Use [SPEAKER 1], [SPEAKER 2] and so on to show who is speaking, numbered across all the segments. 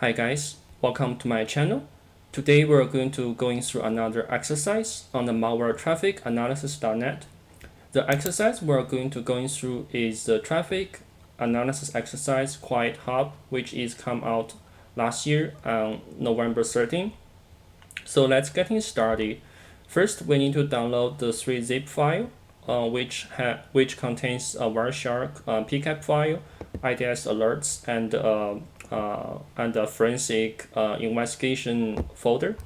[SPEAKER 1] Hi guys, welcome to my channel. Today we're going to going through another exercise on the malware traffic analysis.net. The exercise we're going to going through is the traffic analysis exercise QUIETHUB, which is come out last year on November 13. So let's get started. First, we need to download the 3-zip file, which contains a Wireshark PCAP file, IDS alerts, and a forensic investigation folder.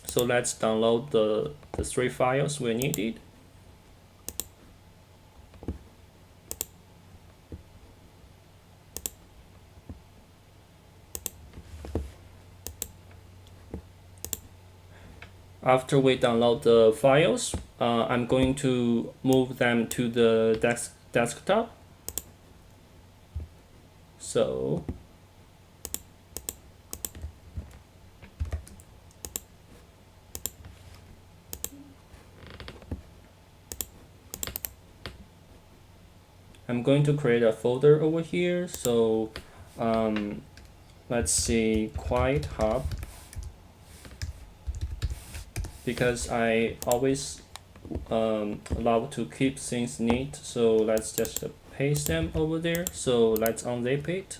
[SPEAKER 1] So let's download the 3 files we needed. After we download the files, I'm going to move them to the desktop. So I'm going to create a folder over here. So let's see, QUIETHUB, because I always love to keep things neat. So let's just paste them over there. So let's unzip it.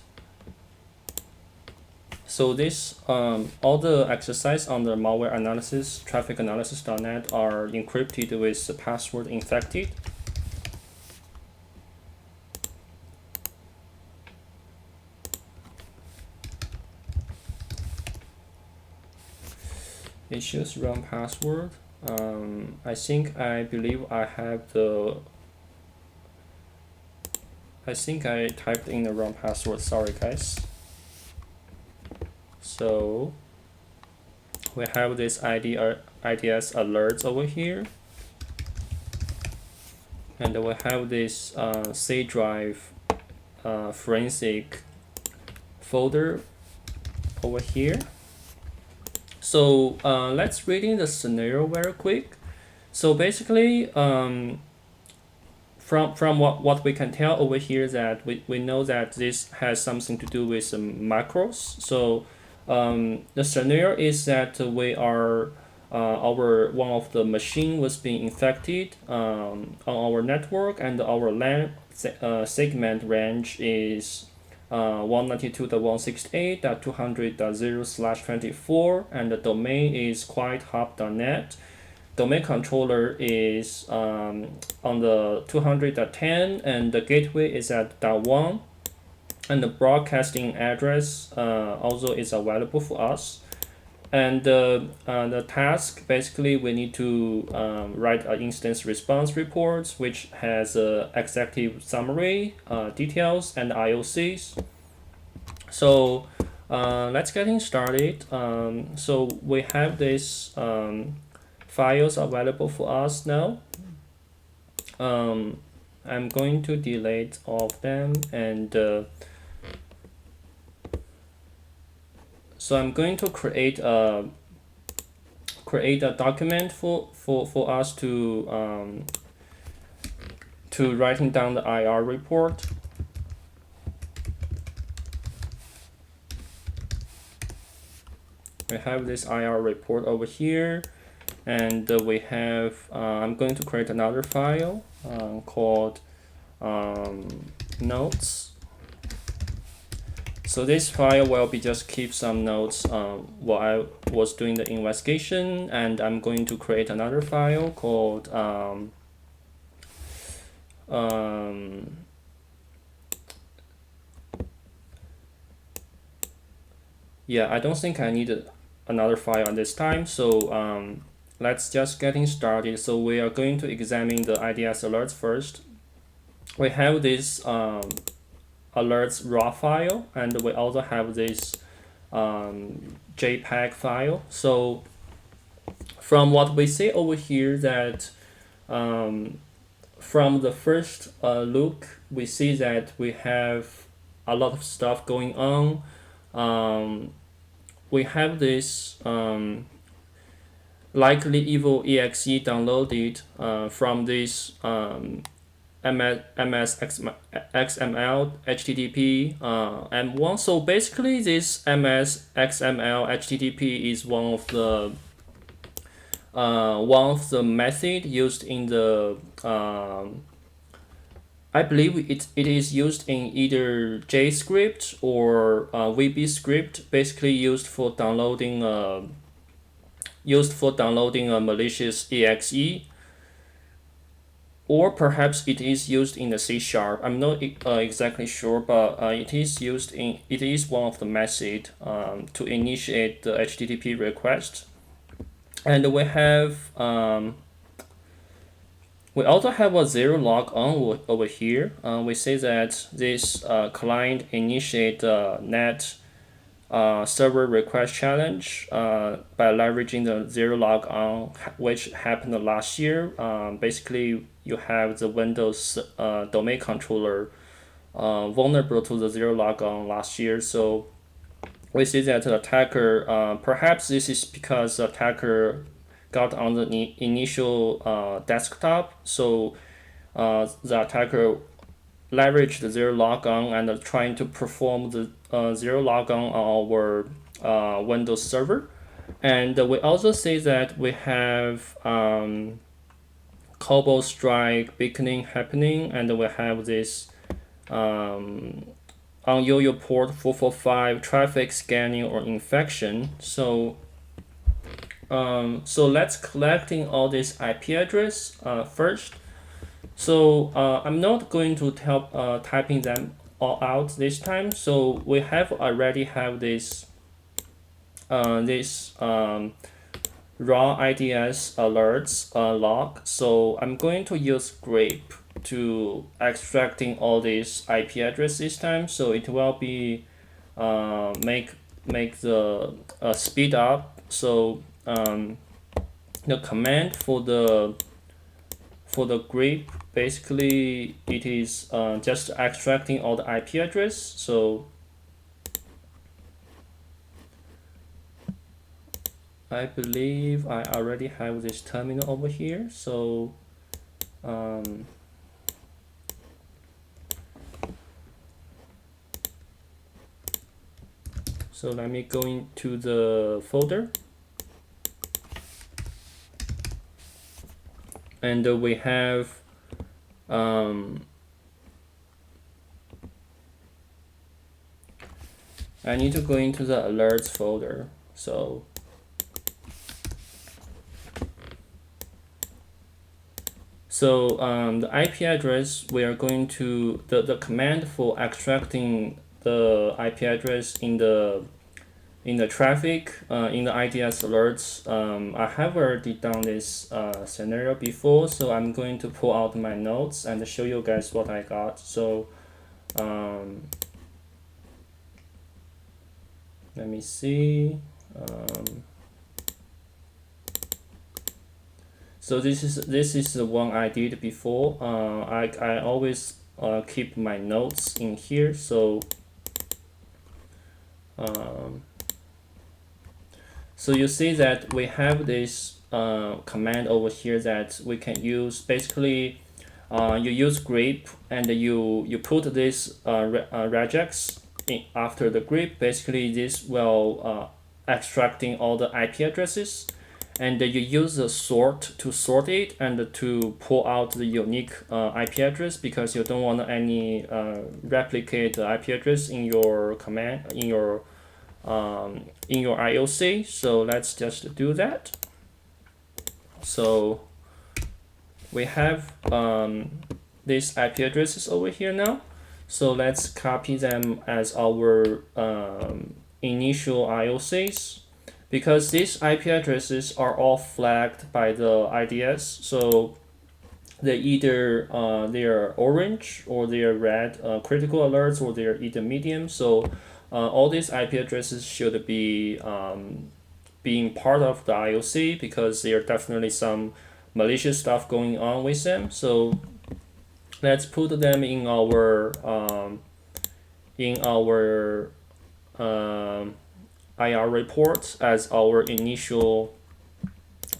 [SPEAKER 1] So this all the exercise on the malware analysis, traffic analysis.net are encrypted with the password infected. It shows wrong password. I believe I have the. I think I typed in the wrong password. Sorry, guys. So we have this IDS alerts over here, and we have this C drive forensic folder over here. So let's read in the scenario very quick. So basically, from what we can tell over here, that we know that this has something to do with macros. So the scenario is that we are one of the machine was being infected on our network, and our LAN segment range is 192.168.200.0/24, and the domain is QUIETHUB.net. Domain controller is on the 200.10, and the gateway is at .1, and the broadcasting address also is available for us. And the task, basically we need to write an instance response report, which has executive summary, details, and IOCs. So let's get started. So we have these files available for us now. I'm going to delete all of them, and so I'm going to create a document for us to writing down the IR report. We have this IR report over here, and we have I'm going to create another file called notes. So this file will be just keep some notes while I was doing the investigation, and I'm going to create another file called yeah, I don't think I need another file at this time. So let's just getting started. So we are going to examine the IDS alerts first. We have this alerts raw file, and we also have this JPEG file. So from what we see over here, that from the first look, we see that we have a lot of stuff going on. We have this likely evil exe downloaded from this XML, HTTP, M1. So basically, this MS XML HTTP is one of the method used in the I believe it is used in either JScript or VB script, basically used for downloading a malicious exe, or perhaps it is used in the C#. I'm not exactly sure, but it is one of the method to initiate the HTTP request. And we also have a ZeroLogon over here. We say that this client initiate net server request challenge by leveraging the ZeroLogon, which happened last year. Basically, you have the Windows domain controller vulnerable to the ZeroLogon last year. So we see that the attacker, perhaps this is because the attacker got on the initial desktop. So the attacker leveraged the ZeroLogon and trying to perform the ZeroLogon on our Windows server. And we also see that we have Cobalt Strike beaconing happening, and we have this on YoYo port 445 traffic scanning or infection. So let's collecting all this IP address first. So I'm not going to typing them all out this time. So we already have this raw IDS alerts log. So I'm going to use grep to extracting all these IP address this time. So it will be make the speed up. So the command for the grep, basically it is just extracting all the IP address. So I believe I already have this terminal over here. So so let me go into the folder, and we have I need to go into the alerts folder. So the IP address, we are going to the command for extracting the IP address in the traffic in the IDS alerts. I have already done this scenario before, so I'm going to pull out my notes and show you guys what I got. So let me see. So this is the one I did before. I always keep my notes in here. So so you see that we have this command over here that we can use. Basically, you use grep and you put this regex after the grep. Basically, this will extracting all the IP addresses, and you use the sort to sort it and to pull out the unique IP address, because you don't want any replicate IP address in your command in your IOC. So let's just do that. So we have these IP addresses over here now. So let's copy them as our initial IOCs, because these IP addresses are all flagged by the IDS. So they either they are orange or they are red critical alerts, or they are either medium. So all these IP addresses should be being part of the IOC, because there are definitely some malicious stuff going on with them. So let's put them in our IR report as our initial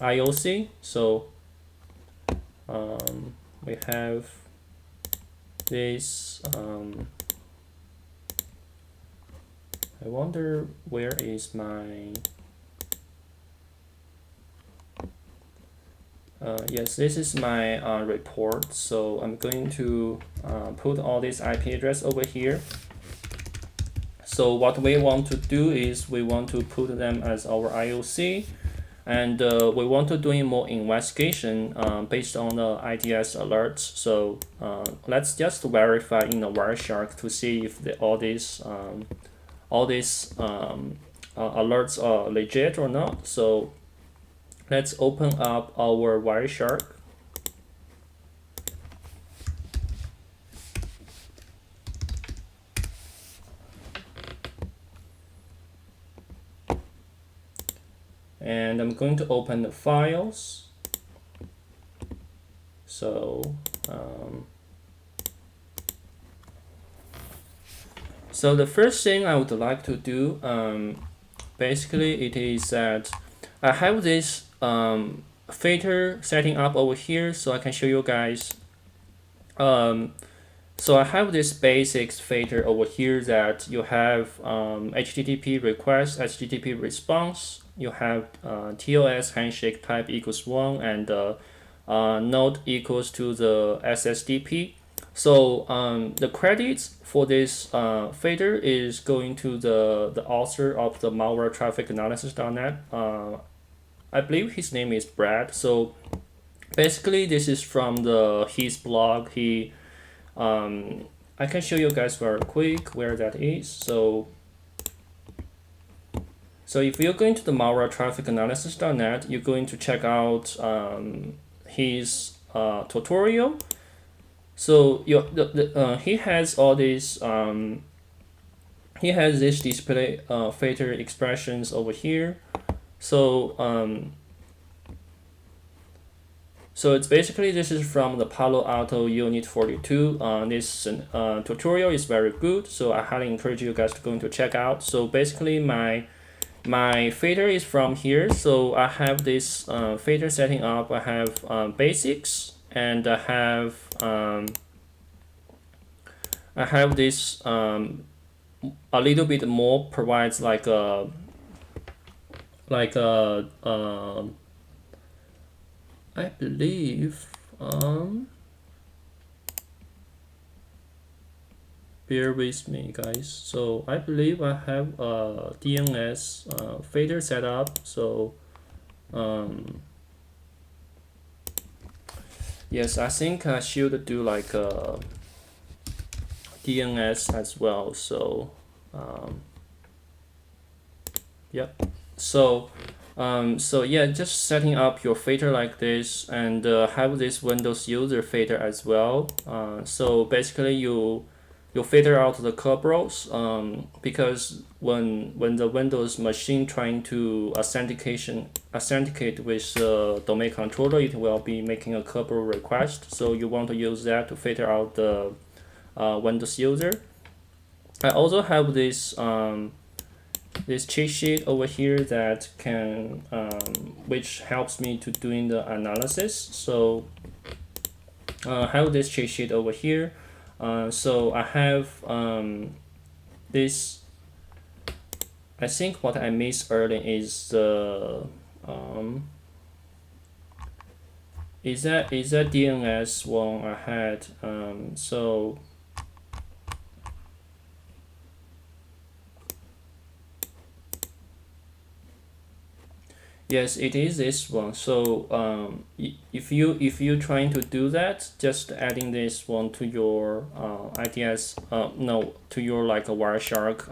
[SPEAKER 1] IOC. So we have this I wonder where is my yes, this is my report. So I'm going to put all these IP address over here. So what we want to do is we want to put them as our IOC, and we want to do more investigation based on the IDS alerts. So let's just verify in the Wireshark to see if all these alerts are legit or not. So let's open up our Wireshark. And I'm going to open the files. So so the first thing I would like to do, basically it is that I have this filter setting up over here, so I can show you guys. So I have this basics filter over here that you have HTTP request, HTTP response, you have TLS handshake type equals 1, and node equals to the SSDP. So the credits for this filter is going to the author of the malware traffic analysis.net. I believe his name is Brad. So basically this is from his blog. I can show you guys very quick where that is. So if you're going to the malware traffic analysis.net, you're going to check out his tutorial. So he has all these he has this display filter expressions over here. So it's basically, this is from the Palo Alto Unit 42. This tutorial is very good, so I highly encourage you guys to go into check out. So basically my filter is from here. So I have this filter setting up. I have basics, and I have this a little bit more, provides like a I believe bear with me guys. So I believe I have a DNS filter set up. So yes, I think I should do like a DNS as well. So yep. So yeah, just setting up your filter like this, and have this Windows user filter as well. So basically you filter out the curls, because when the Windows machine trying to authenticate with the domain controller, it will be making a curl request. So you want to use that to filter out the Windows user. I also have this cheat sheet over here that can which helps me to doing the analysis. So I have this cheat sheet over here. So I have this. I think what I missed earlier is the is that DNS one I had. So yes, it is this one. So if you're trying to do that, just adding this one to your IDS no, to your like a Wireshark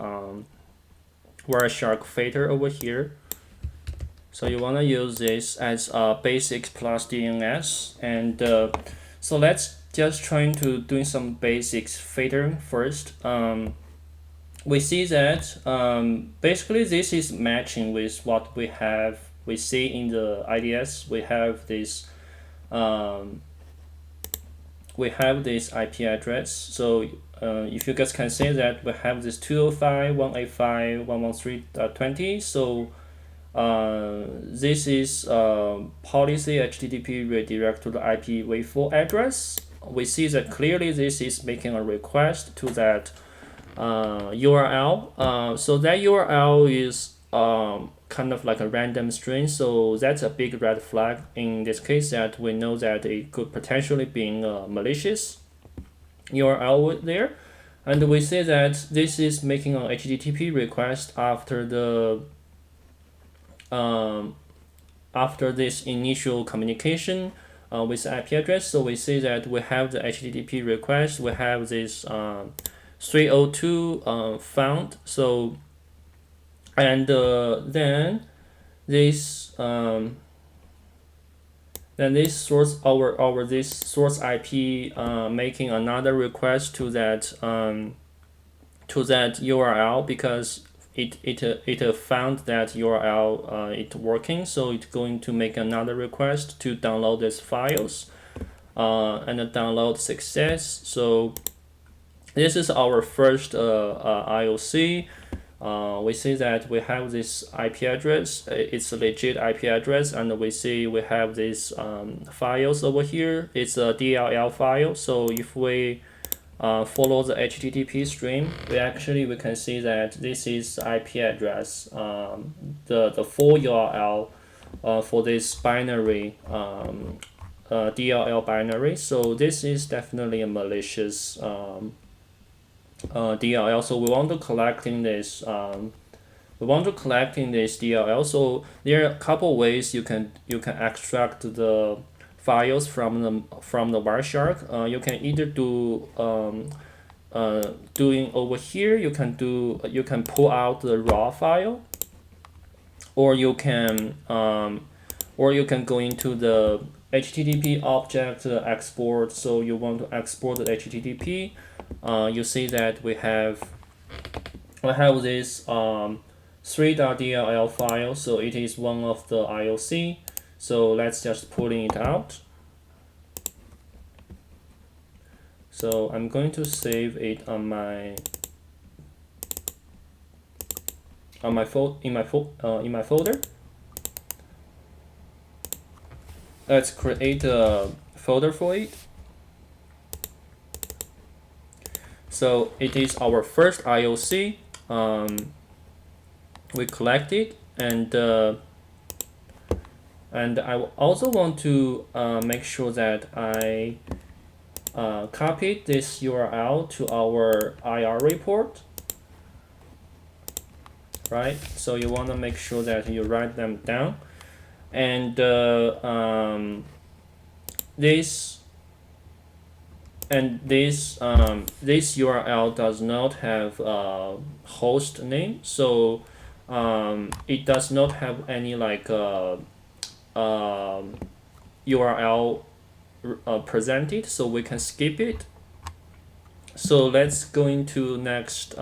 [SPEAKER 1] filter over here. So you want to use this as basics plus DNS, and so let's just trying to doing some basics filtering first. We see that basically this is matching with what we see in the IDS. We have this IP address. So if you guys can see that we have this 205.185.113.20. So this is policy HTTP redirect to the IPv4 address. we see that clearly this is making a request to that URL. So that URL is kind of like a random string, so that's a big red flag in this case, that we know that it could potentially be a malicious URL there. And we say that this is making an HTTP request after the after this initial communication with IP address. So we say that we have the HTTP request, we have this 302 found. So and then this source our this source IP making another request to that URL, because it found that URL it working, so it's going to make another request to download these files and download success. So this is our first IOC. We see that we have this IP address, it's a legit IP address, and we see we have these files over here. It's a DLL file, so if we follow the HTTP stream, we can see that this is IP address, the full URL for this binary DLL binary. So this is definitely a malicious DLL. So we want to collecting this DLL. So there are a couple ways you can extract the files from the Wireshark. You can either do doing over here. You can pull out the raw file, or you can go into the HTTP object export. So you want to export the HTTP. You see that we have this 3.dll file, so it is one of the IOC. So let's just pulling it out. So I'm going to save it in my folder. Let's create a folder for it. So it is our first IOC. We collect it, and I also want to make sure that I copied this URL to our IR report, right? So you want to make sure that you write them down, and this URL does not have a host name, so it does not have any like URL presented, so we can skip it. So let's go into next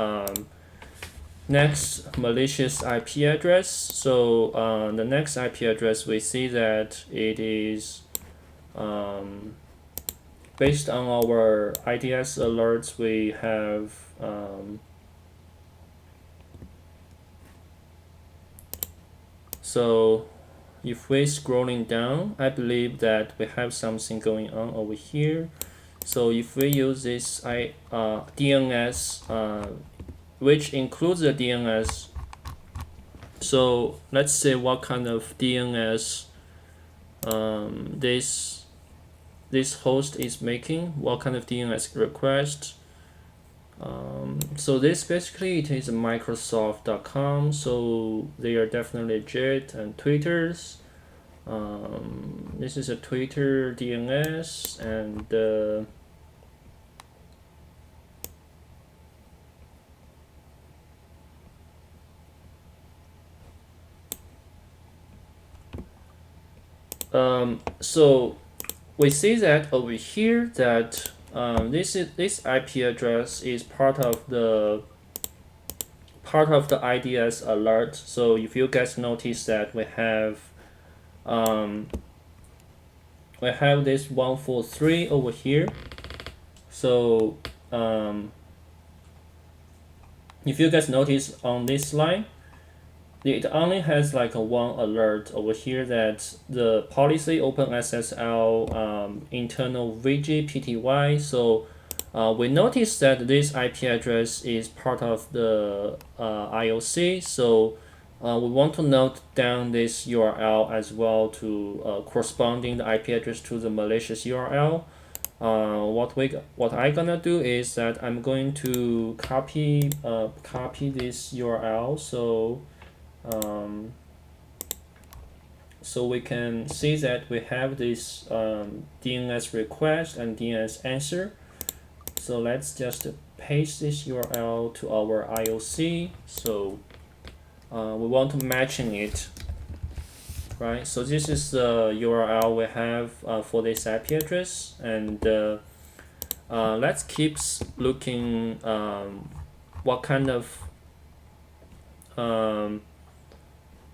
[SPEAKER 1] malicious IP address. So the next IP address, we see that it is based on our IDS alerts. We have so if we're scrolling down, I believe that we have something going on over here. So if we use this DNS, which includes the DNS, so let's say what kind of DNS this host is making, what kind of DNS request. So this basically, it is Microsoft.com, so they are definitely legit, and Twitter's. This is a Twitter DNS, and so we see that over here that this IP address is part of the IDS alert. So if you guys notice that we have this 143 over here. So if you guys notice on this line, it only has like a one alert over here that the policy OpenSSL internal VGPTY. So we noticed that this IP address is part of the IOC. So we want to note down this URL as well to corresponding the IP address to the malicious URL. What I gonna do is that I'm going to copy this URL. So we can see that we have this DNS request and DNS answer. So let's just paste this URL to our IOC. So we want to matching it, right? So this is the URL we have for this IP address, and let's keep looking what kind of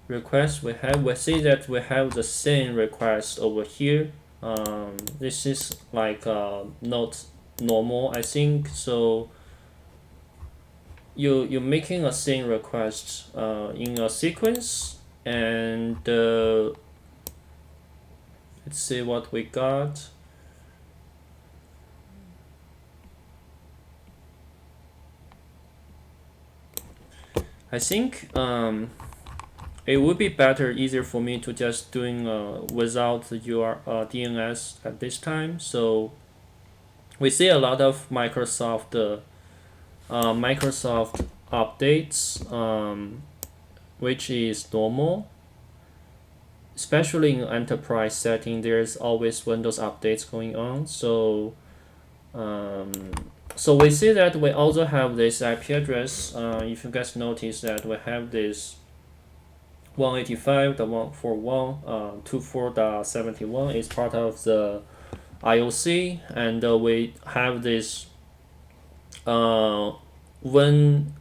[SPEAKER 1] request we have. We see that we have the same request over here. This is like not normal, I think. So you're making a same request in a sequence, and let's see what we got. I think it would be better, easier for me to just doing without the DNS at this time. So we see a lot of Microsoft updates, which is normal. Especially in enterprise setting, there's always Windows updates going on. So we see that we also have this IP address. If you guys notice that we have this 185.141.24.71 is part of the IOC, and we have this when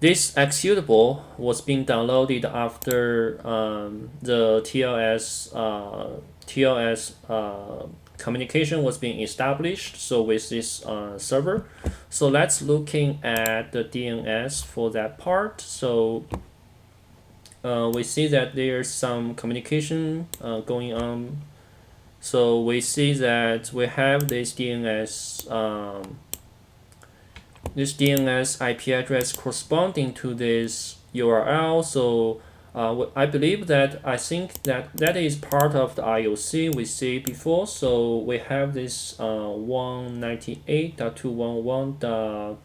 [SPEAKER 1] this executable was being downloaded after the TLS communication was being established. So with this server, so let's looking at the DNS for that part. So we see that there's some communication going on. So we see that we have this DNS IP address corresponding to this URL. So I believe that I think that is part of the IOC we see before. So we have this 198.211.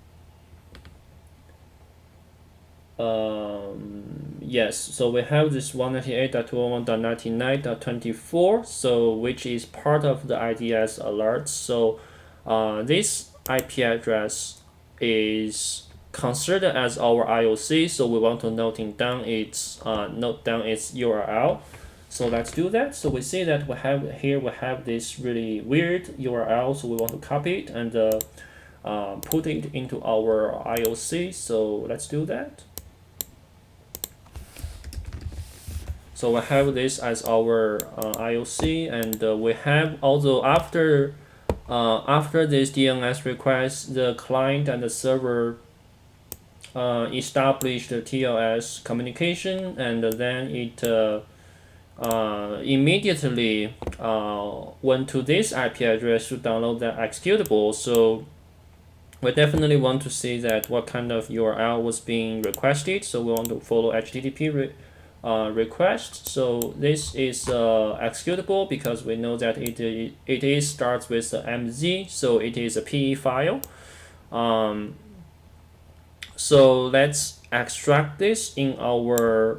[SPEAKER 1] Yes, so we have this 198.211.99.24, so which is part of the IDS alerts. So this IP address is considered as our IOC, so we want to note down its URL. So let's do that. So we see that we have this really weird URL, so we want to copy it and put it into our IOC. So let's do that. So we have this as our IOC, and we have also after this DNS request, the client and the server established the TLS communication, and then it immediately went to this IP address to download the executable. So we definitely want to see that what kind of URL was being requested. So we want to follow HTTP request. So this is executable because we know that it starts with the MZ, so it is a PE file. So let's extract this in our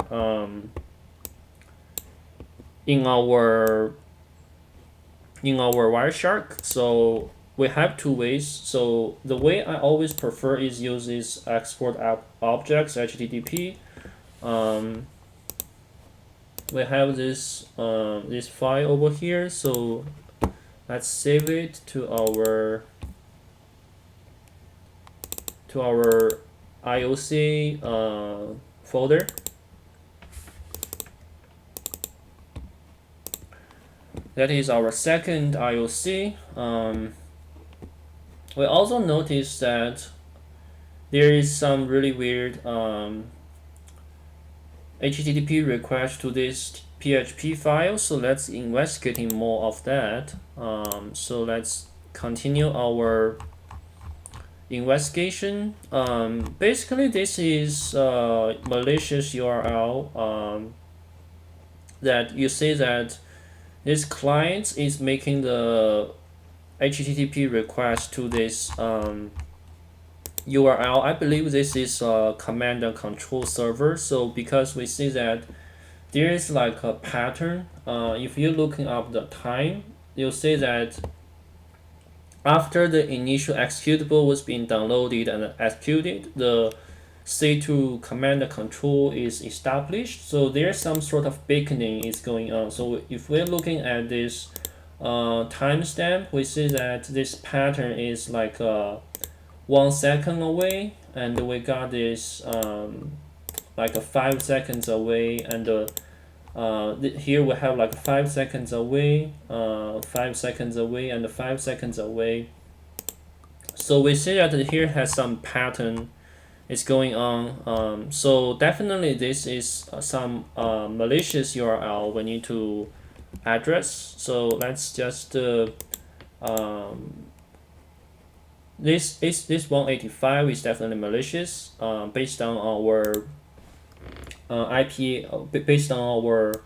[SPEAKER 1] Wireshark. So we have two ways. So the way I always prefer is use this export objects HTTP. We have this file over here, so let's save it to our IOC folder. That is our second IOC. We also notice that there is some really weird HTTP request to this PHP file. So let's investigating more of that. So let's continue our investigation. Basically, this is malicious URL. That you see that this client is making the HTTP request to this URL. I believe this is a command and control server. So because we see that there is like a pattern. If you're looking up the time, you'll see that after the initial executable was being downloaded and executed, the C2 command and control is established. So there's some sort of beaconing is going on. So if we're looking at this timestamp, we see that this pattern is like 1 second away, and we got this like 5 seconds away, and here we have like 5 seconds away, 5 seconds away, and 5 seconds away. So we see that here has some pattern is going on. So definitely this is some malicious URL we need to address. So let's just this 185 is definitely malicious based on our IP, based on our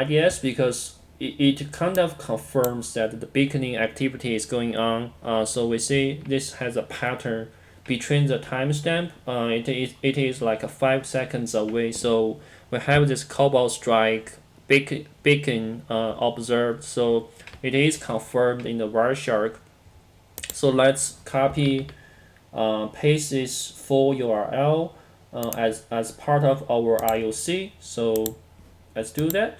[SPEAKER 1] IDS, because it kind of confirms that the beaconing activity is going on. So we see this has a pattern between the timestamp. It is like 5 seconds away. So we have this cobalt strike beacon observed. So it is confirmed in the Wireshark. So let's copy, paste this full URL as part of our IOC. So let's do that.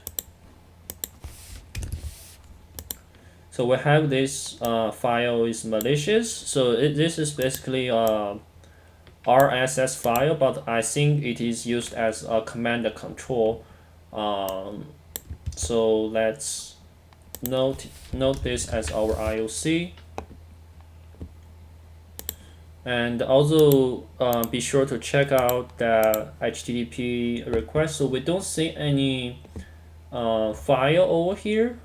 [SPEAKER 1] So we have this file is malicious. So this is basically a RSS file, but I think it is used as a command and control. So let's note this as our IOC. And also be sure to check out the HTTP request. So we don't see any file over here.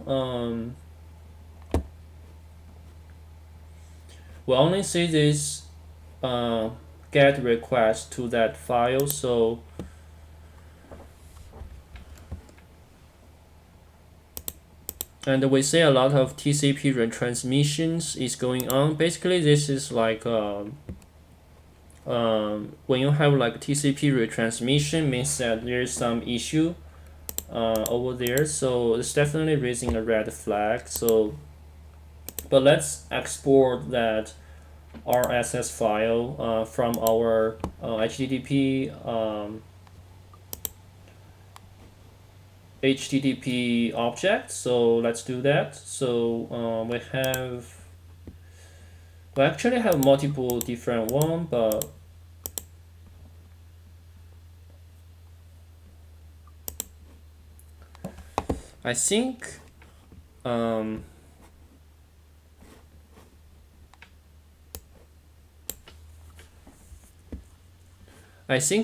[SPEAKER 1] We only see this GET request to that file. So and we see a lot of TCP retransmissions is going on. Basically, this is like when you have like TCP retransmission, means that there's some issue over there. So it's definitely raising a red flag. So, but let's export that RSS file from our HTTP object. So let's do that. So we actually have multiple different one, but I think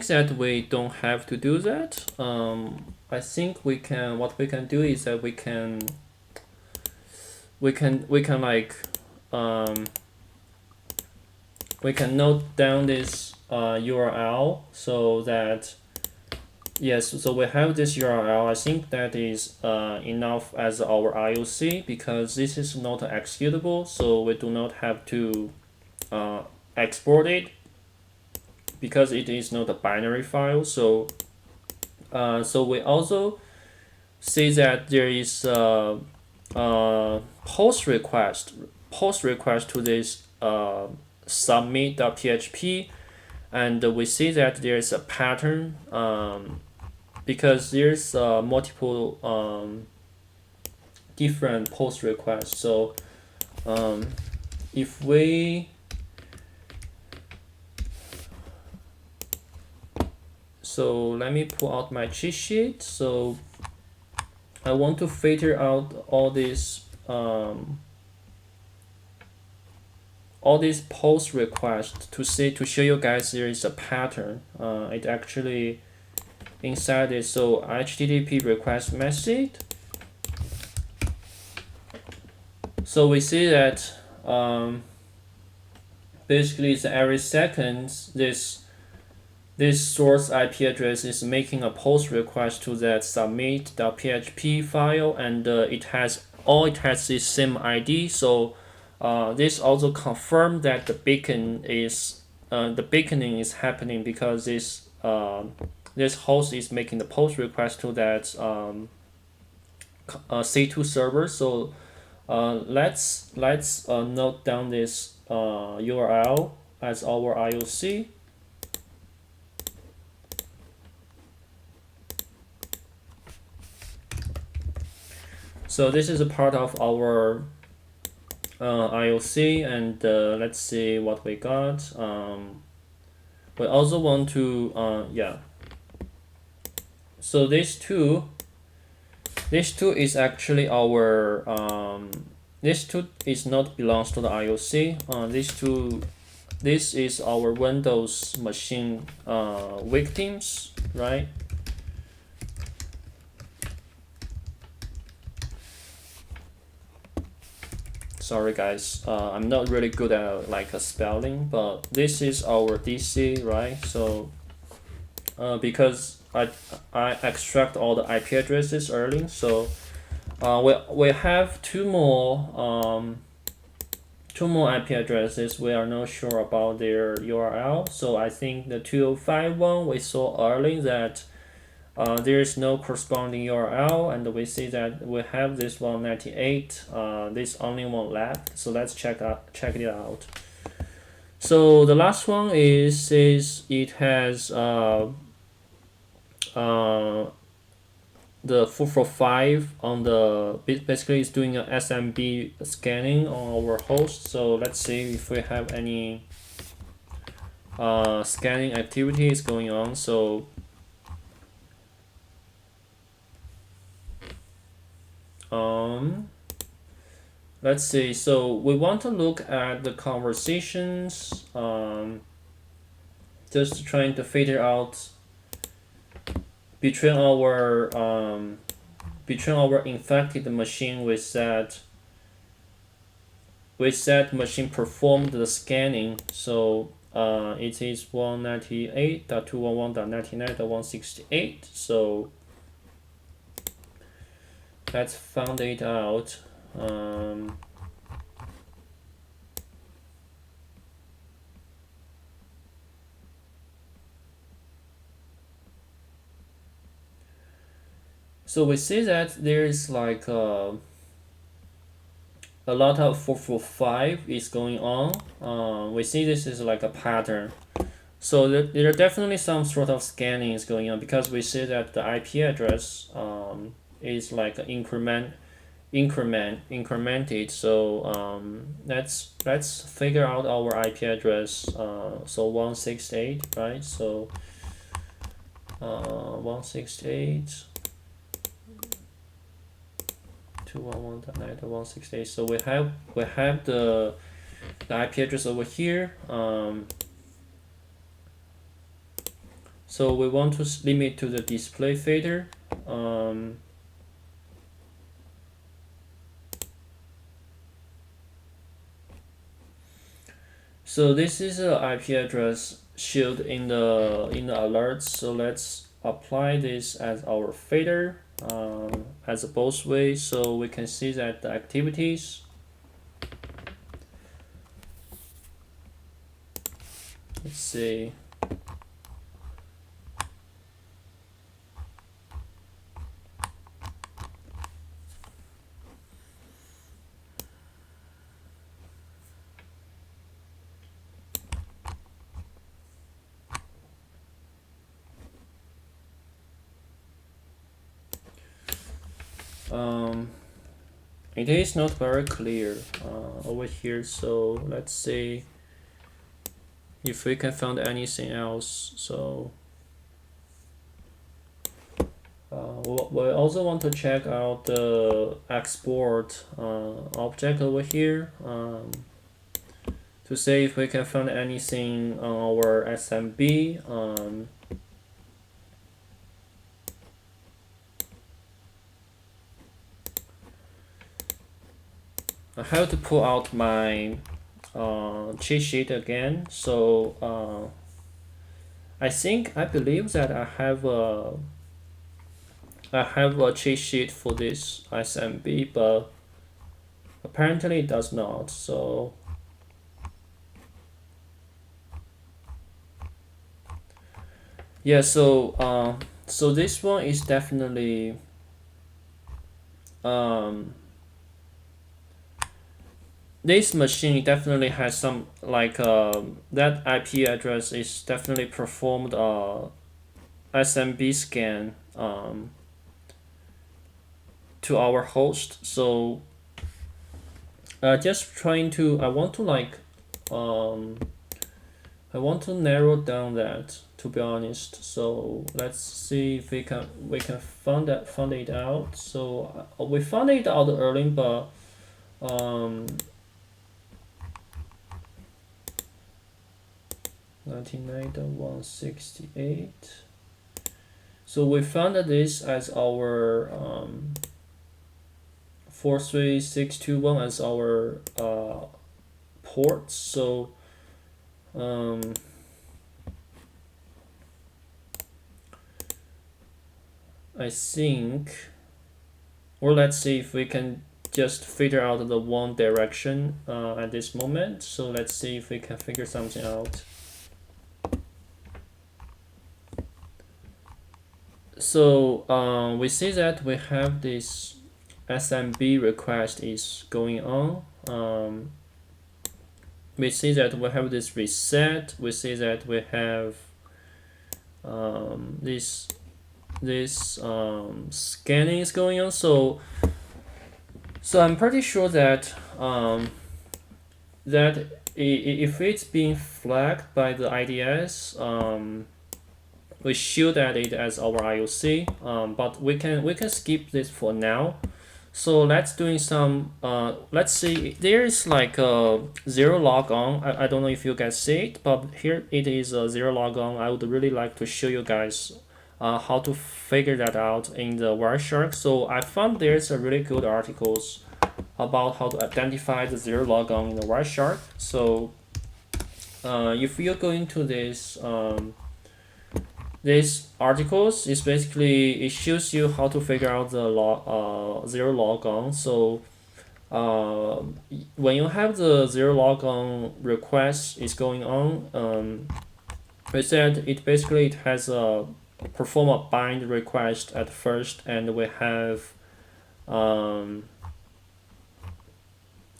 [SPEAKER 1] that we don't have to do that. I think what we can do is that we can like we can note down this URL, so that yes, so we have this URL. I think that is enough as our IOC, because this is not executable, so we do not have to export it, because it is not a binary file. So so we also see that there is post request to this submit.php, and we see that there is a pattern because there's multiple different post requests. So if we so let me pull out my cheat sheet. So I want to filter out all these post requests to show you guys there is a pattern. It actually inside it. So HTTP request message. So we see that basically every second this source IP address is making a post request to that submit.php file, and it has this same ID. So this also confirmed that the beacon is the beaconing is happening because this host is making the post request to that C2 server. So let's note down this URL as our IOC. So this is a part of our IOC, and let's see what we got. We also want to so this two is actually our this two is not belongs to the IOC. This is our Windows machine victims, right? Sorry guys, I'm not really good at spelling, but this is our DC, right? So because I extract all the IP addresses early, so we have two more IP addresses. We are not sure about their URL. So I think the 205 one we saw early that there is no corresponding URL, and we see that we have this 198. This only one left. So let's check it out. So the last one is it has the 445 on the basically it's doing a SMB scanning on our host. So let's see if we have any scanning activities going on. So let's see. So we want to look at the conversations, just trying to figure out between our infected machine with that machine performed the scanning. So it is 198.211.99.168. So let's find it out. So we see that there is a lot of 445 is going on. We see this is like a pattern. So there are definitely some sort of scanning is going on, because we see that the IP address is like incremented. So let's figure out our IP address. So 168, right? So 168. 211.9.168. So we have the IP address over here. So we want to limit to the display fader. So this is the IP address shield in the alerts. So let's apply this as our fader. As a both way, so we can see that the activities let's see. It is not very clear over here, so let's see if we can find anything else. So we also want to check out the export object over here to see if we can find anything on our SMB. I have to pull out my cheat sheet again. So I believe that I have a cheat sheet for this SMB, but apparently it does not. So yeah, so this one is definitely this machine definitely has some like that IP address is definitely performed SMB scan to our host. So just trying to I want to narrow down that, to be honest. So let's see if we can find it out. So we found it out early, but um 99.168. So we found this as our 43621 as our port. So I think, or let's see if we can just figure out the one direction at this moment. So let's see if we can figure something out. So we see that we have this SMB request is going on. We see that we have this reset. We see that we have this scanning is going on. So I'm pretty sure that that if it's being flagged by the IDS, we should add it as our IOC. But we can skip this for now. So let's doing some let's see, there is like a ZeroLogon. I don't know if you guys see it, but here it is a ZeroLogon. I would really like to show you guys how to figure that out in the Wireshark. So I found there's a really good articles about how to identify the ZeroLogon in the Wireshark. So if you go into this articles, is basically it shows you how to figure out the ZeroLogon. So when you have the ZeroLogon request is going on, we said it has a perform a bind request at first, and we have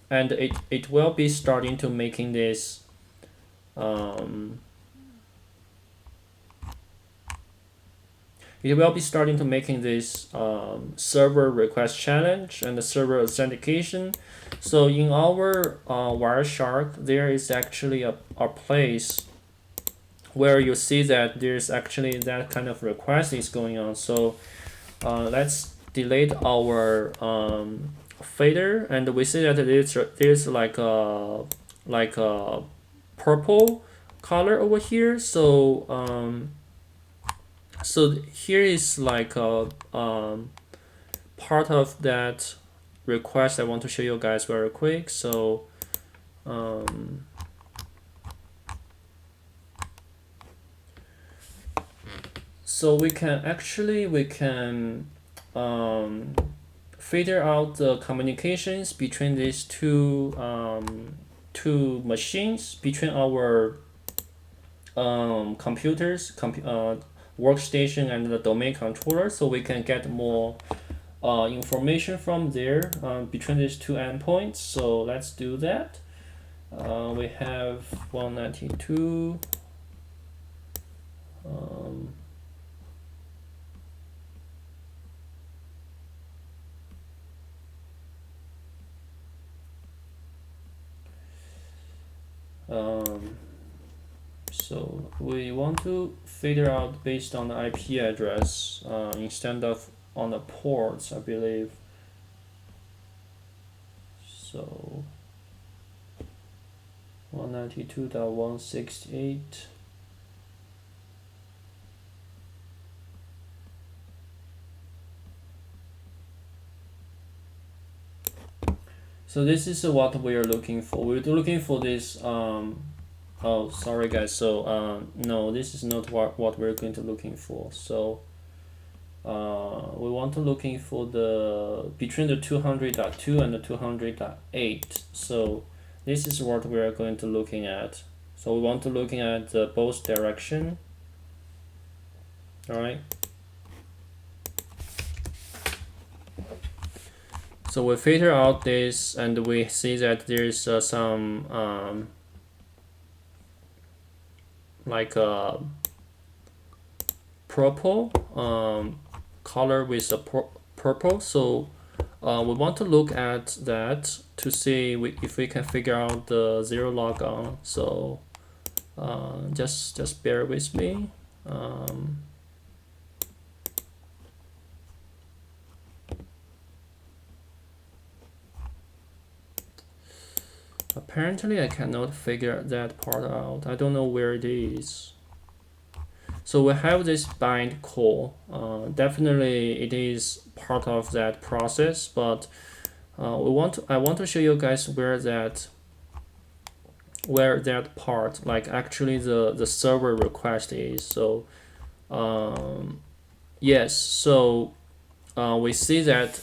[SPEAKER 1] and it will be starting to making this it will be starting to making this server request challenge and the server authentication. So in our Wireshark, there is actually a place where you see that there's actually that kind of request is going on. So let's delete our fader, and we see that there's like a purple color over here. So so here is like a part of that request I want to show you guys very quick. So so we can figure out the communications between these two machines, between our computers, workstation and the domain controller, so we can get more information from there between these two endpoints. So let's do that. We have 192. So we want to figure out based on the IP address instead of on the ports, I believe. So 192.168. So this is what we are looking for. We're looking for this. Oh, sorry guys. So no, this is not what we're going to looking for. So we want to looking for the between the 200.2 and the 200.8. So this is what we are going to looking at. So we want to looking at both direction. All right. So we filter out this, and we see that there is some like a purple color with a purple. So we want to look at that to see if we can figure out the ZeroLogon. So just bear with me. Apparently I cannot figure that part out. I don't know where it is. So we have this bind call. Definitely it is part of that process, but I want to show you guys where that part, like actually the server request is. So yes, so we see that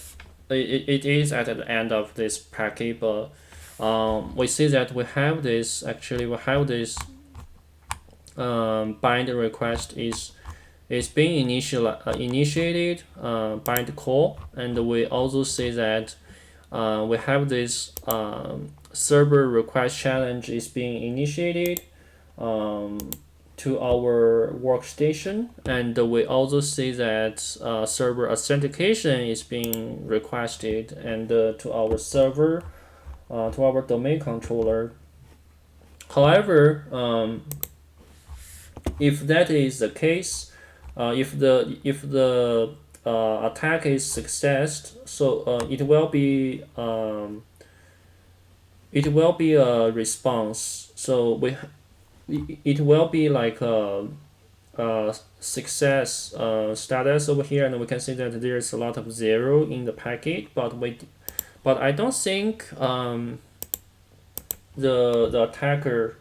[SPEAKER 1] it is at the end of this packet, but we see that we have this bind request is being initiated by the call, and we also see that we have this server request challenge is being initiated to our workstation, and we also see that server authentication is being requested and to our server, to our domain controller. However, if that is the case, if the attack is success, so it will be a response. So it will be like a success status over here, and we can see that there's a lot of zero in the packet, but I don't think the attacker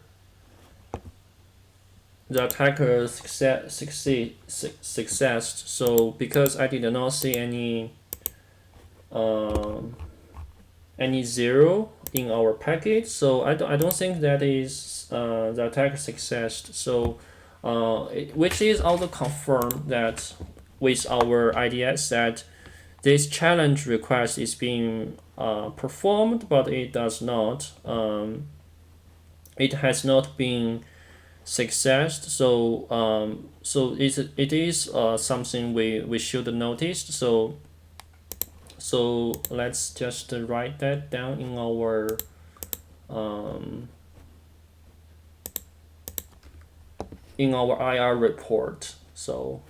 [SPEAKER 1] success. So because I did not see any zero in our packet, so I don't think that is the attacker success. So which is also confirmed that with our IDS that this challenge request is being performed, but it does not. It has not been success. So it is something we should notice. So let's just write that down in our IR report. So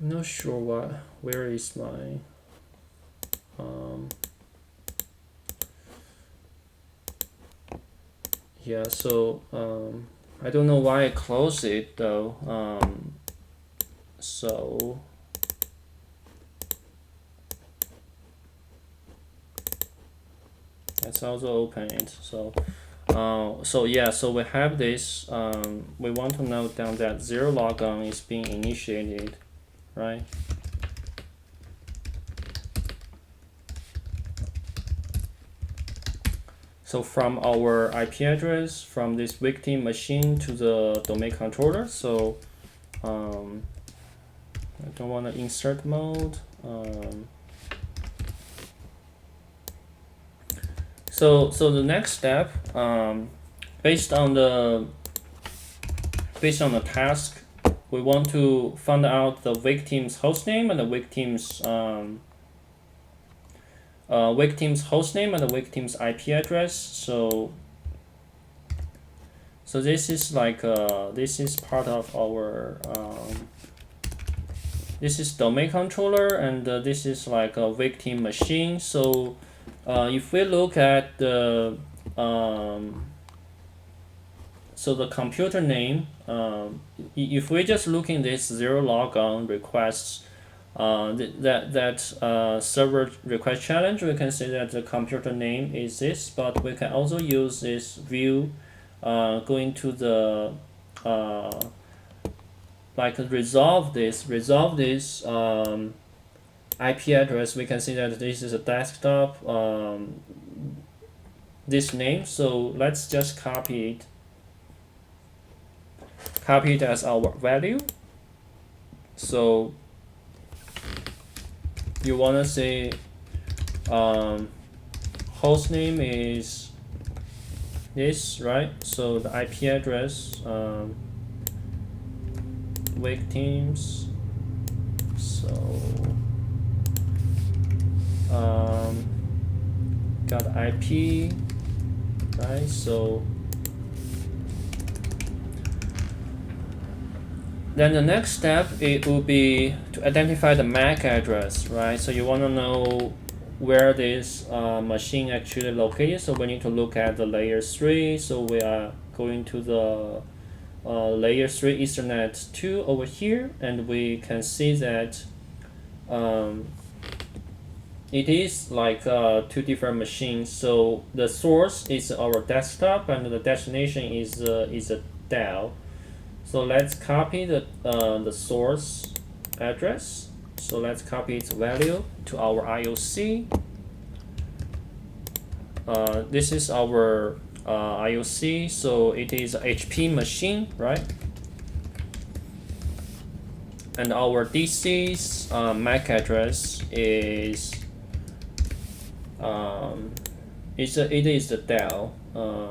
[SPEAKER 1] I'm not sure where is my yeah, so I don't know why I closed it though. So let's also open it. So yeah, so we have this. We want to note down that ZeroLogon is being initiated, right? So from our IP address, from this victim machine to the domain controller. So I don't want to insert mode. So the next step, based on the task, we want to find out the victim's hostname and the victim's hostname and the victim's IP address. So this is like this is part of our this is domain controller, and this is like a victim machine. So if we look at the So the computer name, if we just look in this ZeroLogon requests, that server request challenge, we can say that the computer name is this, but we can also use this view, going to the like resolve this IP address. We can see that this is a desktop, this name. So let's just copy it as our value. So you want to say host name is this, right? So the IP address, victims, so got IP, right? So then the next step, it will be to identify the MAC address, right? So you want to know where this machine actually located. So we need to look at the layer 3. So we are going to the layer 3 Ethernet 2 over here, and we can see that it is like 2 different machines. So the source is our desktop, and the destination is a Dell. So let's copy the source address. So let's copy its value to our IOC. This is our IOC, so it is a HP machine, right? And our DC's MAC address is it is the Dell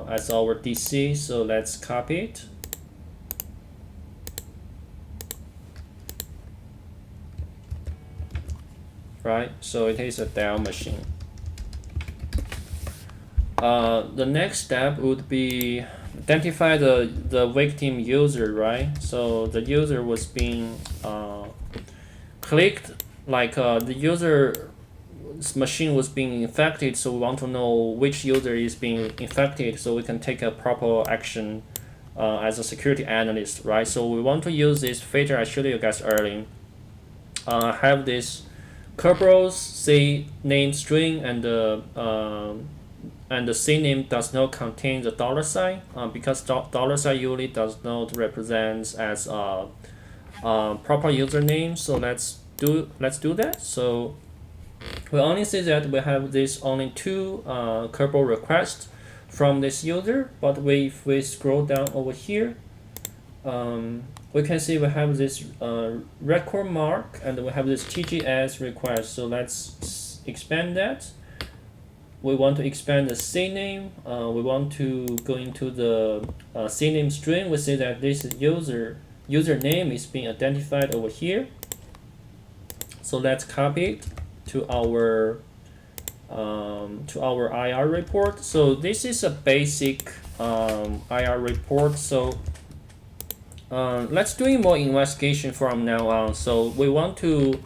[SPEAKER 1] as our DC. So let's copy it. Right, so it is a Dell machine. The next step would be identify the victim user, right? So the user was being clicked, like the user's machine was being infected, so we want to know which user is being infected so we can take a proper action as a security analyst, right? So we want to use this feature I showed you guys earlier. Have this Kerberos C name string, and the C name does not contain the $sign, because $sign usually does not represent as a proper username. So let's do that. So we only see that we have this only 2 Kerberos requests from this user, but if we scroll down over here, we can see we have this record mark, and we have this TGS request. So let's expand that. We want to expand the CNAME. We want to go into the CNAME string. We see that this username is being identified over here. So let's copy it to our IR report. So this is a basic IR report. So let's do more investigation from now on. So we want to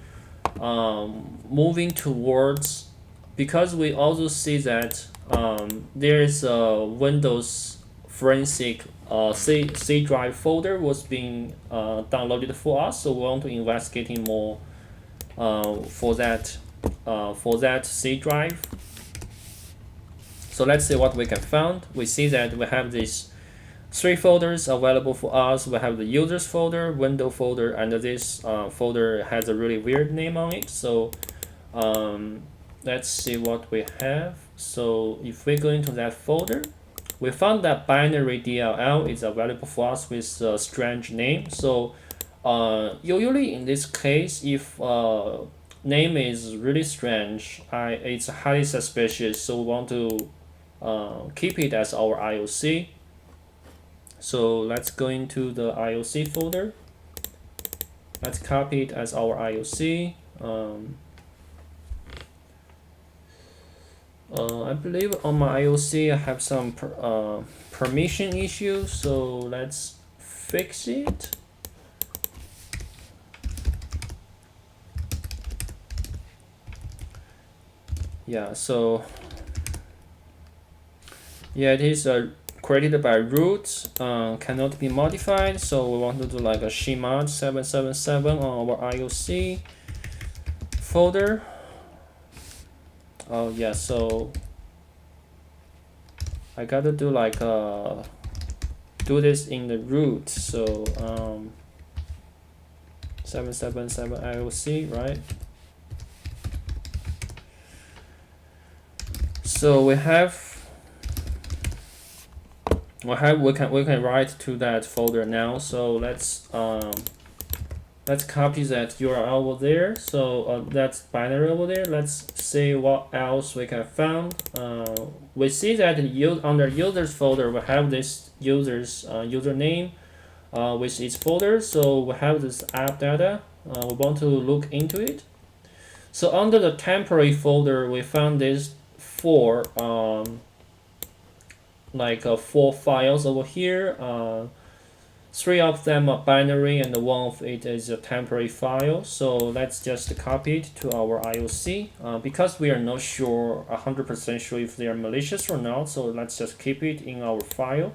[SPEAKER 1] moving towards, because we also see that there is a Windows forensic C drive folder was being downloaded for us. So we want to investigate more for that C drive. So let's see what we can find. We see that we have these 3 folders available for us. We have the users folder, window folder, and this folder has a really weird name on it. So let's see what we have. So if we go into that folder, we found that binary DLL is available for us with a strange name. So usually in this case, if name is really strange, it's highly suspicious. So we want to keep it as our IOC. So let's go into the IOC folder. Let's copy it as our IOC. I believe on my IOC I have some permission issues, so let's fix it. Yeah, so yeah, it is created by root, cannot be modified. So we want to do like a shmod 777 on our IOC folder. Oh yeah, so I gotta do like do this in the root. So 777 IOC, right? So we can write to that folder now. So let's copy that URL over there. So that's binary over there. Let's see what else we can find. We see that under users folder we have this users username with its folder. So we have this app data. We want to look into it. So under the temporary folder we found this four four files over here. Three of them are binary and one of it is a temporary file. So let's just copy it to our IOC because we are not sure 100% sure if they are malicious or not. So let's just keep it in our file.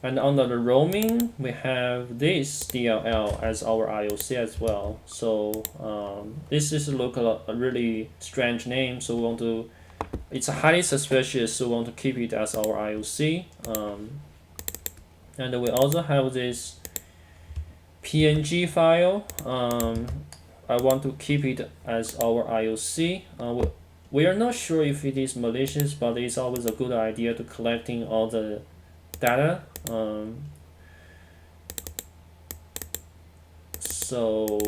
[SPEAKER 1] And under the roaming, we have this DLL as our IOC as well. So this is look a really strange name. So we want to, it's highly suspicious. So we want to keep it as our IOC. And we also have this PNG file. I want to keep it as our IOC. We are not sure if it is malicious, but it's always a good idea to collecting all the data. So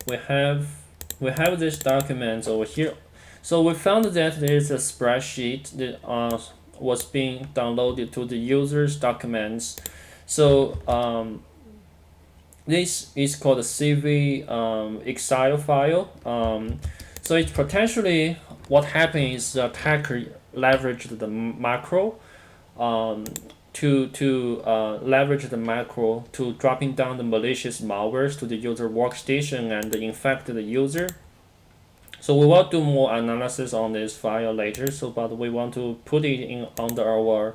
[SPEAKER 1] we have this document over here. So we found that there is a spreadsheet that was being downloaded to the user's documents. So this is called a CV exile file. So it's potentially what happened is the attacker leveraged the macro to leverage the macro to dropping down the malicious malwares to the user workstation and infect the user. So we will do more analysis on this file later. So, but we want to put it in under our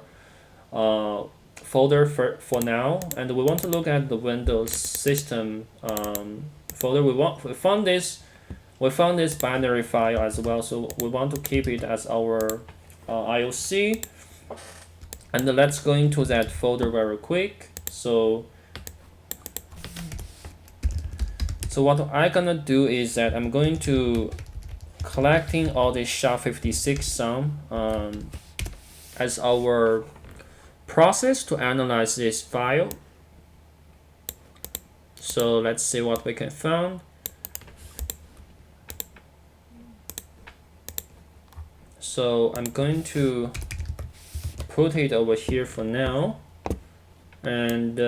[SPEAKER 1] folder for now, and we want to look at the Windows system folder. We found this binary file as well. So we want to keep it as our IOC. And let's go into that folder very quick. So what I'm gonna do is that I'm going to collecting all this SHA-56 sum as our process to analyze this file. So let's see what we can find. So I'm going to put it over here for now, and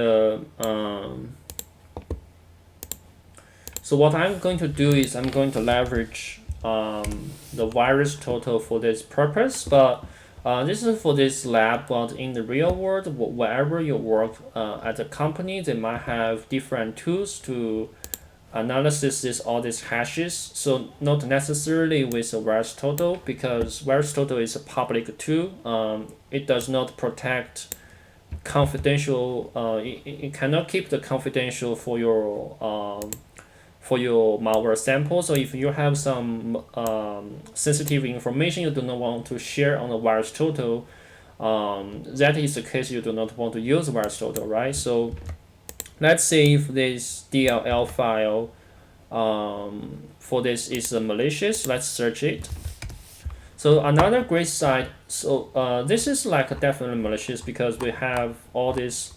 [SPEAKER 1] so what I'm going to do is I'm going to leverage the virus total for this purpose, but this is for this lab. But in the real world, wherever you work at a company, they might have different tools to analysis all these hashes. So not necessarily with a virus total, because virus total is a public tool. It does not protect confidential. It cannot keep the confidential for your malware sample. So if you have some sensitive information you do not want to share on the virus total, that is the case you do not want to use virus total, right? So let's say if this DLL file for this is malicious, let's search it. So another great site, so this is like definitely malicious because we have all this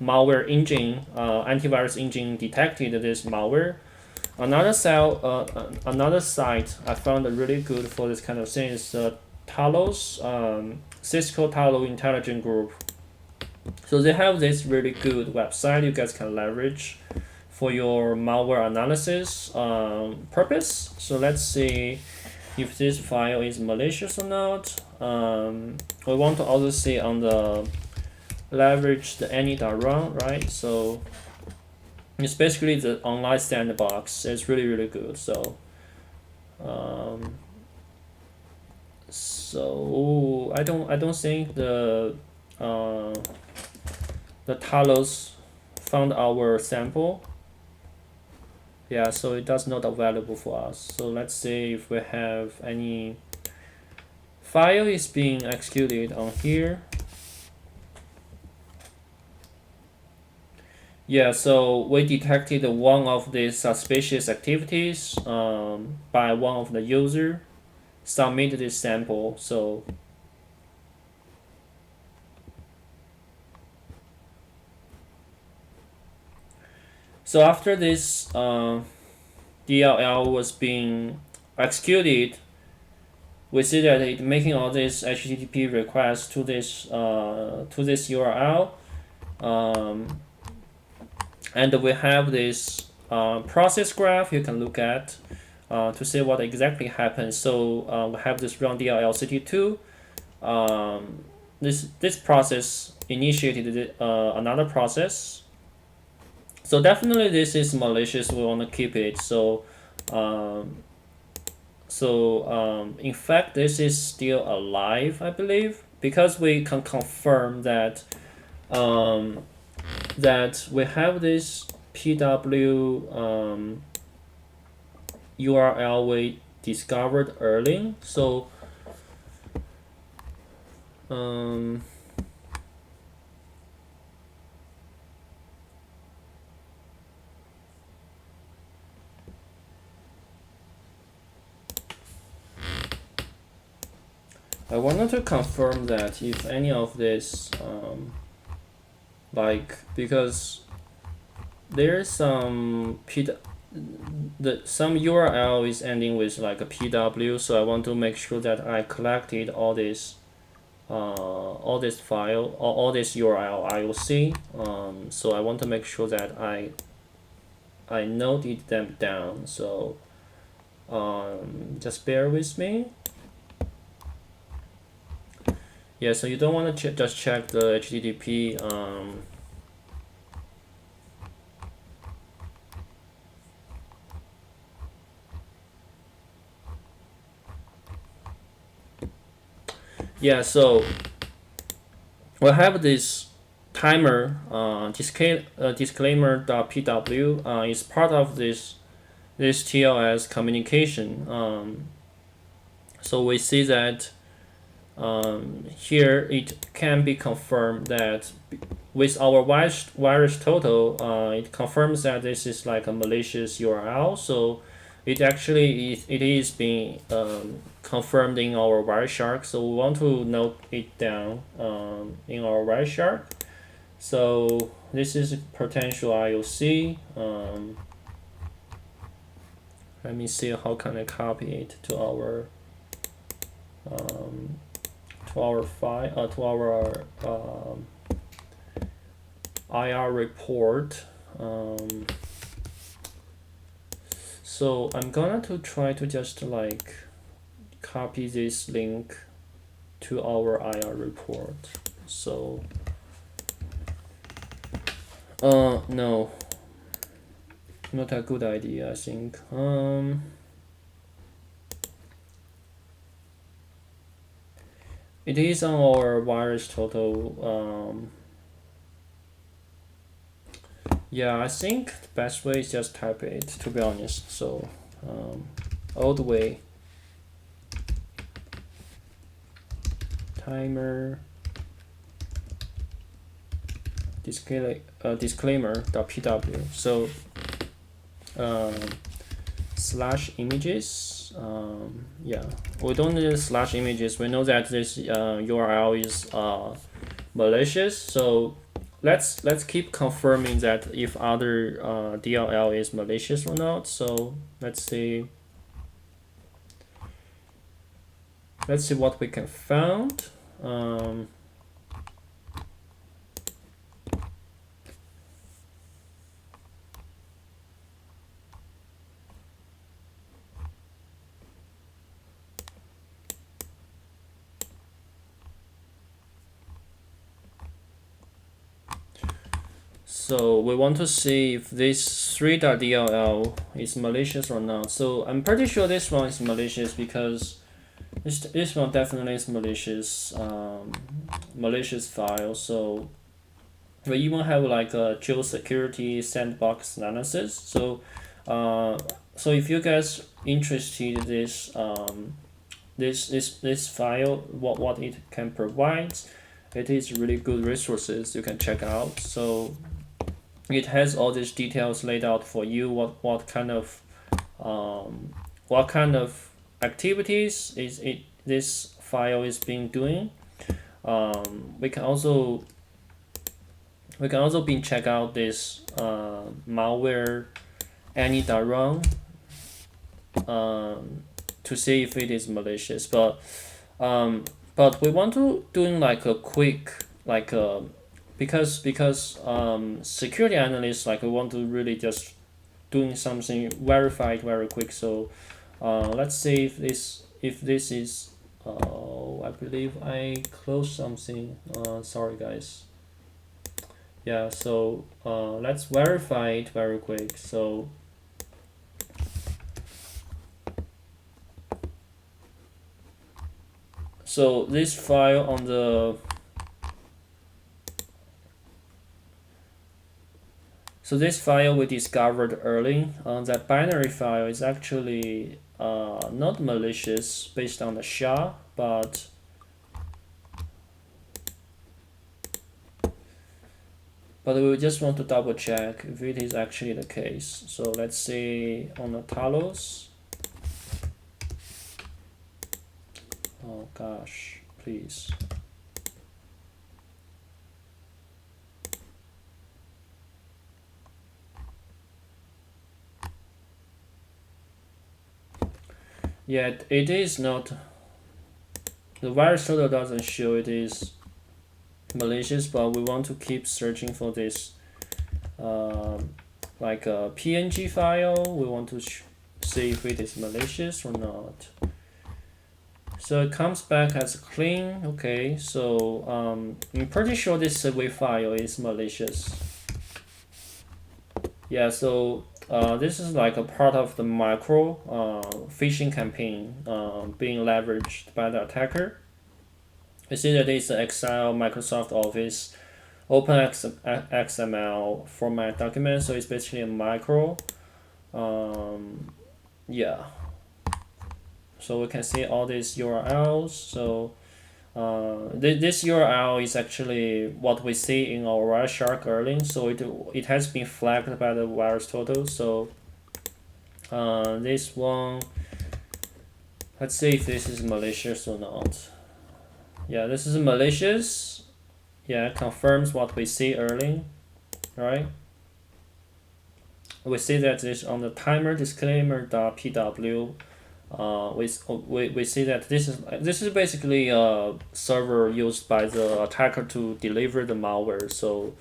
[SPEAKER 1] malware engine, antivirus engine detected this malware. Another site I found really good for this kind of thing is Talos, Cisco Talos Intelligence Group. So they have this really good website you guys can leverage for your malware analysis purpose. So let's see if this file is malicious or not. We want to also see on the leverage the any.run, right? So it's basically the online sandbox. It's really good. So So I don't think the Talos found our sample. Yeah, so it does not available for us. So let's see if we have any file is being executed on here. Yeah, so we detected one of these suspicious activities by one of the user submitted this sample. So after this DLL was being executed, we see that it making all these HTTP requests to this URL, and we have this process graph you can look at to see what exactly happened. So we have this run DLL city2. This process initiated another process. So definitely this is malicious. We want to keep it. In fact, this is still alive, I believe, because we can confirm that that we have this PW URL we discovered early. So I wanted to confirm that if any of this, because there's some some URL is ending with like a PW, so I want to make sure that I collected all this file, all this URL IOC. So I want to make sure that I noted them down. So just bear with me. Yeah, so you don't want to just check the HTTP yeah, so we'll have this timer disclaimer.pw is part of this TLS communication. So we see that here it can be confirmed that with our virus total, it confirms that this is like a malicious URL. So it actually is being confirmed in our Wireshark. So we want to note it down in our Wireshark. So this is a potential IOC. Let me see how can I copy it to our file, to our IR report. So I'm gonna to try to just like copy this link to our IR report. So no, not a good idea, I think. It is on our virus total. Yeah, I think the best way is just type it, to be honest. So old way, timer disclaimer.pw. So slash images. Yeah, we don't need slash images. We know that this URL is malicious. So let's keep confirming that if other DLL is malicious or not. So let's see what we can found. So we want to see if this 3.dll is malicious or not. So I'm pretty sure this one is malicious because This one definitely is malicious, malicious file. So we even have like a geosecurity sandbox analysis. So if you guys interested in this file, what it can provide, it is really good resources you can check out. So it has all these details laid out for you. What kind of activities is it this file is being doing. We can also been check out this malware any.run to see if it is malicious. But we want to doing like a quick like a because security analysts like we want to really just doing something verified very quick. So let's see if this is I believe I closed something. Sorry guys. Yeah, so let's verify it very quick. So this file on the this file we discovered early, that binary file is actually not malicious based on the SHA, but we just want to double check if it is actually the case. So let's see on the Talos. Oh gosh, please. Yeah, it is not. The virus total doesn't show it is malicious, but we want to keep searching for this like a PNG file. We want to see if it is malicious or not. So it comes back as clean. Okay, so I'm pretty sure this subway file is malicious. Yeah, so this is like a part of the micro phishing campaign being leveraged by the attacker. You see that it's an Excel, Microsoft Office, OpenXML format document, so it's basically a micro. Yeah. So we can see all these URLs. So this URL is actually what we see in our Wireshark early. So it has been flagged by the virus total. So this one, let's see if this is malicious or not. Yeah, this is malicious. Yeah, confirms what we see early, right? We see that this on the timer disclaimer.pw. We see that this is basically a server used by the attacker to deliver the malware. So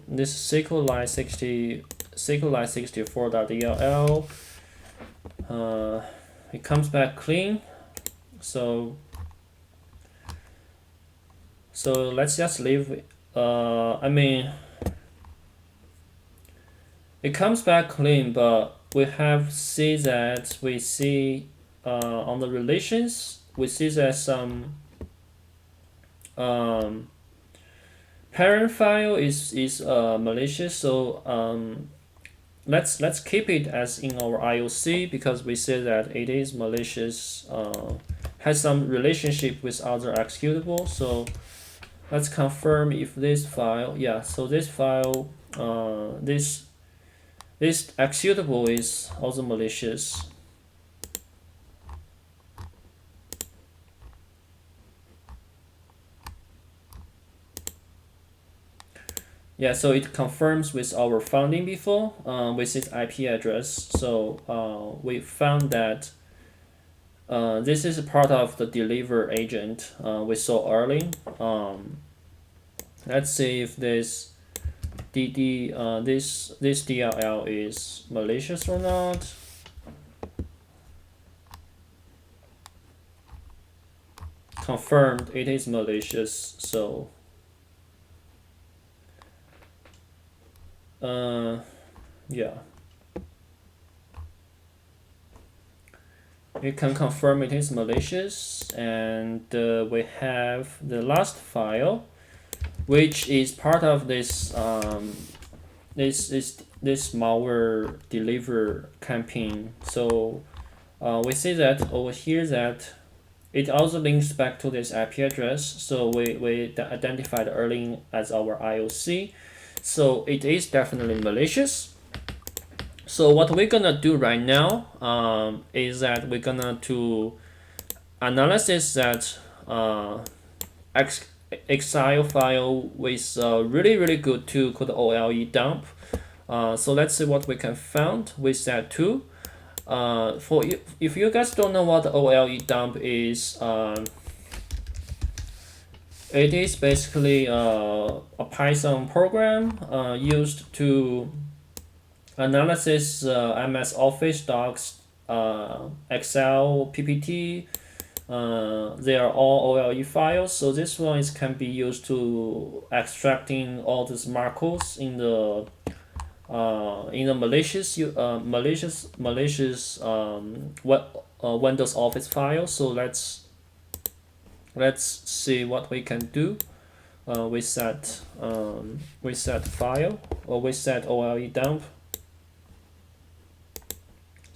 [SPEAKER 1] this SQLite64.dll it comes back clean. So let's just leave. I mean, it comes back clean, but we have see that we see on the relations we see that some parent file is malicious. So let's keep it as in our IOC because we say that it is malicious. Has some relationship with other executable. So let's confirm if this file. Yeah. So this file this executable is also malicious. Yeah, so it confirms with our finding before with its IP address. So we found that this is part of the deliver agent we saw early. Let's see if this this DLL is malicious or not. Confirmed it is malicious. So yeah. we can confirm it is malicious, and we have the last file, which is part of this this malware deliver campaign. So we see that over here that it also links back to this IP address. So we identified early as our IOC. So it is definitely malicious. So what we're gonna do right now is that we're gonna to analysis that Excel file with a really good tool called OLE dump. So let's see what we can find with that tool. For you, if you guys don't know what OLE dump is, it is basically a Python program used to analysis MS Office docs, Excel, PPT. They are all OLE files. So this one can be used to extracting all these macros in the malicious Windows Office file. So let's see what we can do with that file or with that OLE dump.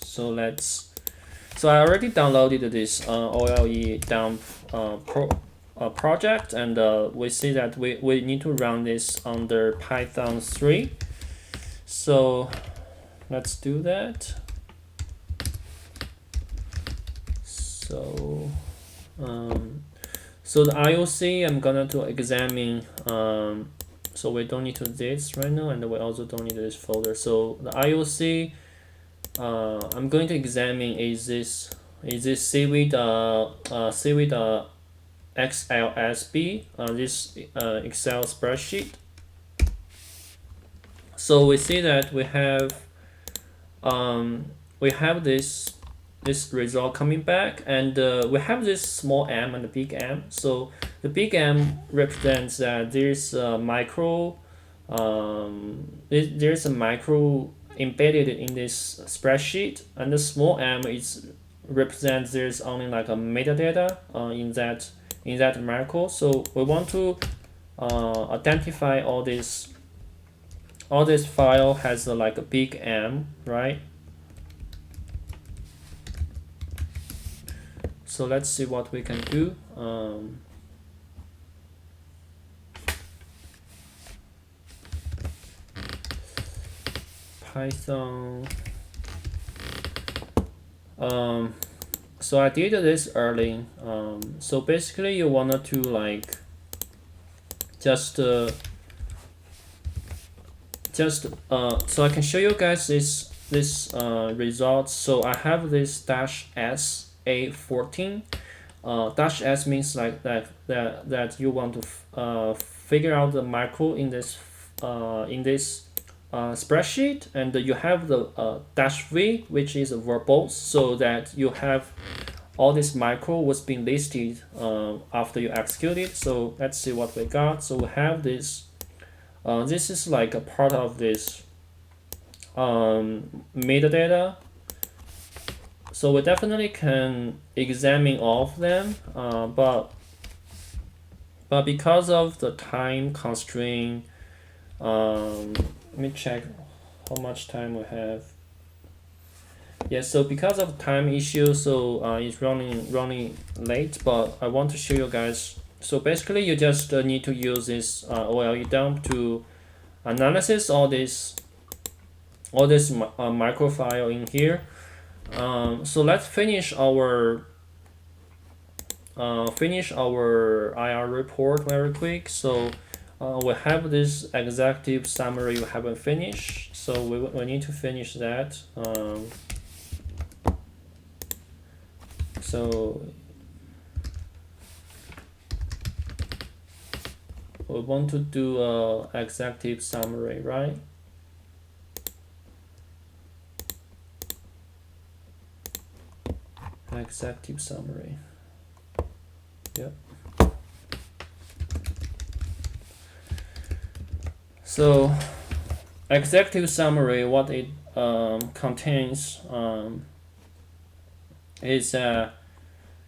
[SPEAKER 1] So I already downloaded this OLE dump project, and we see that we need to run this under Python 3. So let's do that. So the IOC I'm gonna to examine. So we don't need to this right now, and we also don't need this folder. So the IOC I'm going to examine is this seaweed XLSB this Excel spreadsheet. So we see that we have this result coming back, and we have this small m and the big M. So the big M represents that there's a micro embedded in this spreadsheet, and the small m is represents there's only like a metadata in that macro. So we want to identify all this file has like a big M, right? So let's see what we can do. Python. So I did this early. So basically you wanted to like just so I can show you guys this results. So I have this -s A14. -s means like that you want to figure out the macro in this spreadsheet, and you have the -v, which is verbose, so that you have all this macro was being listed after you execute it. So let's see what we got. So we have this. This is like a part of this metadata. So we definitely can examine all of them, but because of the time constraint, let me check how much time we have. Yeah, so because of time issue, so it's running late, but I want to show you guys. So basically you just need to use this OLE dump to analysis all this micro file in here. So let's finish our IR report very quick. So we have this executive summary we haven't finished, so we need to finish that. So we want to do a executive summary, right? Executive summary. Yep. So executive summary, what it contains, is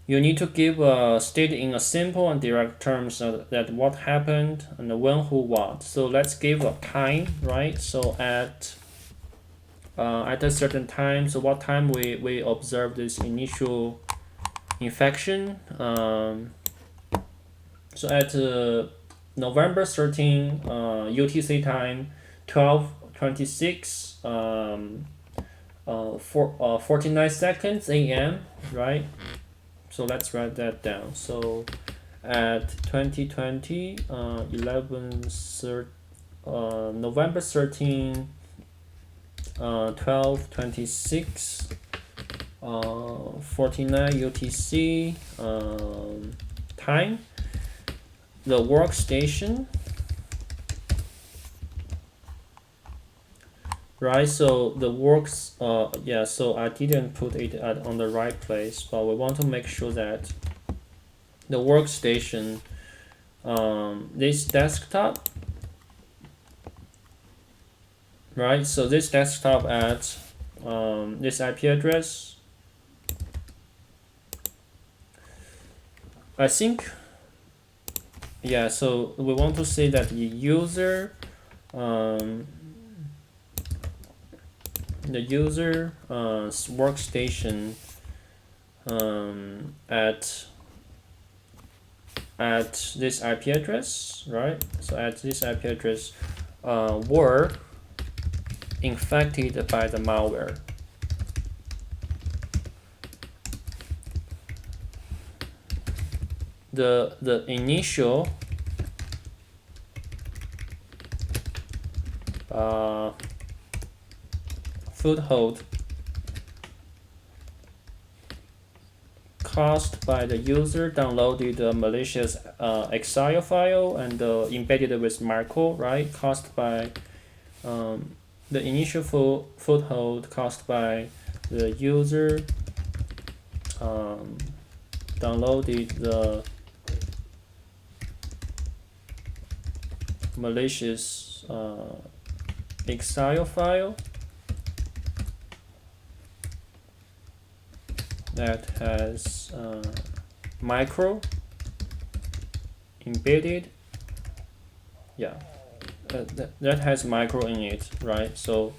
[SPEAKER 1] you need to give a state in a simple and direct terms that what happened and when, who, what. So let's give a time, right? So at a certain time, so what time we observe this initial infection. So at November 13 UTC time 12:26 49 seconds AM, right? So let's write that down. So at 2020 November 13 12:26 49 UTC time, the workstation, right? So the works yeah, so I didn't put it on the right place, but we want to make sure that the workstation, this desktop, right? So this desktop at this IP address, I think, yeah, so we want to say that the user workstation at this IP address, right? So at this IP address were infected by the malware. The initial foothold caused by the user downloaded a malicious exile file and embedded with macro, right? Caused by the initial foothold caused by the user downloaded the malicious exile file that has macro embedded, yeah, that has macro in it, right? So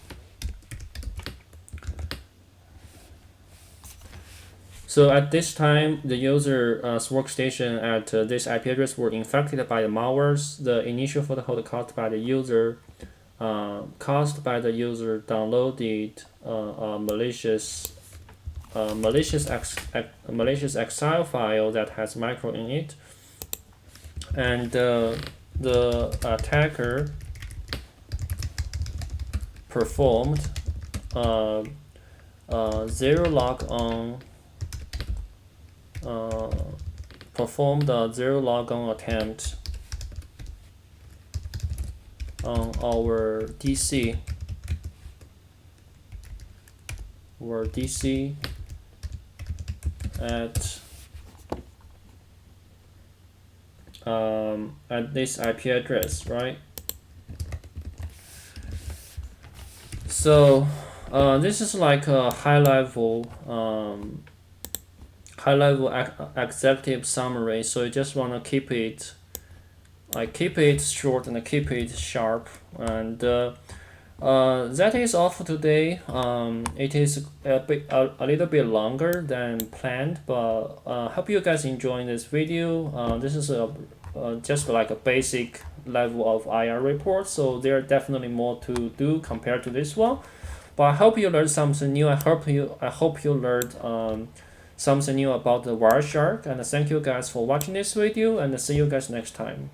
[SPEAKER 1] at this time, the user's workstation at this IP address were infected by the malwares. The initial foothold caused by the user downloaded a malicious exile file that has macro in it, and the attacker performed ZeroLogon performed a ZeroLogon attempt on our DC at this IP address, right? So this is like a high-level executive summary. So you just want to keep it short and keep it sharp, and that is all for today. It is a little bit longer than planned, but hope you guys enjoying this video. This is just like a basic level of IR report, so there are definitely more to do compared to this one. But I hope you learned something new. I hope you learned something new about the Wireshark, and thank you guys for watching this video, and see you guys next time.